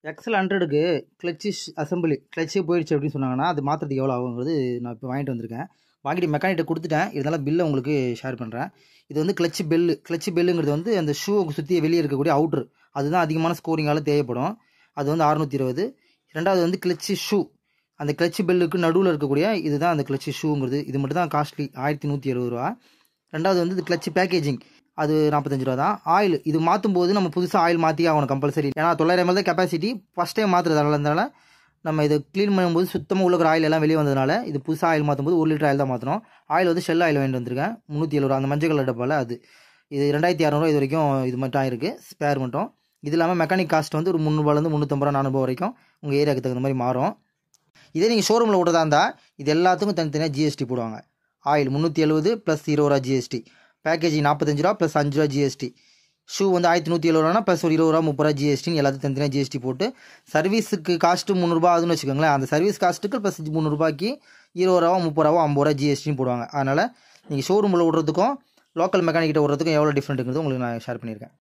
XL 100க்கு clutch assembly கிளச்சே போயிடுச்சு அப்படின்னு சொன்னாங்கன்னா அது மாற்றுறதுக்கு எவ்வளோ ஆகுங்கிறது நான் இப்போ வாங்கிட்டு வந்திருக்கேன். வாங்கிட்டு மெக்கானிக்கிட்ட கொடுத்துட்டேன். இருந்தாலும் பில்லை உங்களுக்கு ஷேர் பண்ணுறேன். இது வந்து கிளச்சு பெல்லுங்கிறது வந்து அந்த ஷூவுக்கு சுற்றி வெளியே இருக்கக்கூடிய அவுட்ரு, அதுதான் அதிகமான ஸ்கோரிங்கால தேவைப்படும். அது வந்து 620. ரெண்டாவது வந்து கிளச்சு ஷூ, அந்த கிளச்சு பெல்லுக்கு நடுவில் இருக்கக்கூடிய இதுதான் அந்த கிளச்சு ஷூங்கிறது. இது மட்டும் தான் காஸ்ட்லி, 1170 ரூபா. ரெண்டாவது வந்து இது கிளச்சு பேக்கேஜிங், அது 45 ரூபா தான். ஆயில் இது மாற்றும் போது நம்ம புதுசாக ஆயில் மாற்றி ஆகணும் கம்பல்சரி. ஏன்னா 900 ml தான் கெப்பாசிட்டி, ஃபஸ்ட் டைம் மாற்றுறதுனால நம்ம இதை க்ளீன் பண்ணும்போது சுத்தமாக உள்ள ஆயில் எல்லாம் வெளியே வந்ததுனால இது புதுசாக ஆயில் மாற்றும் போது 1 லிட்டர் ஆயில் தான் மாற்றணும். ஆயில் வந்து ஷெல் ஆயில் வாங்கிட்டு வந்திருக்கேன், 370 ரூபா, அந்த மஞ்சள் கலர் டப்பாவில். அது இது 2600 இது வரைக்கும் இது மட்டும் ஆயிருக்கு, ஸ்பேர் மட்டும். இது இல்லாமல் மெக்கானிக் காஸ்ட் வந்து ஒரு 300 350 400 வரைக்கும் உங்கள் ஏரியாவுக்கு தகுந்த மாதிரி மாறும். இதே நீங்கள் ஷோரூமில் விட்றதா இருந்தால் இது எல்லாத்துக்கும் தனித்தனியாக ஜிஎஸ்டி போடுவாங்க. ஆயில் 370 ப்ளஸ் 20 ரூபா ஜிஎஸ்டி, பேக்கேஜிங் 45 ரூபா ப்ளஸ் 5 ரூபா ஜிஎஸ்டி, ஷூ வந்து 1170 ரூபா ப்ளஸ் ஒரு 20 ரூபா 30 ரூபா ஜிஎஸ்டின்னு எல்லாத்துக்கும் தனித்தனியாக ஜிஎஸ்டி போட்டு சர்வீஸுக்கு காஸ்ட்டு 300 ரூபா ஆகுதுன்னு வச்சுக்கோங்களேன். அந்த சர்வீஸ் காஸ்ட்டுக்கு ப்ளஸ் 300 ரூபாய்க்கு 20 ரூபா 30 ரூபா 50 ரூபா ஜிஎஸ்டின்னு போடுவாங்க. அதனால் நீங்கள் ஷோரூமில் விட்றதுக்கும் லோக்கல் மெக்கானிக்கிட்ட விட்றதுக்கும் எவ்வளோ டிஃப்ரெண்ட்டுங்கிறது உங்களுக்கு நான் ஷேர் பண்ணியிருக்கேன்.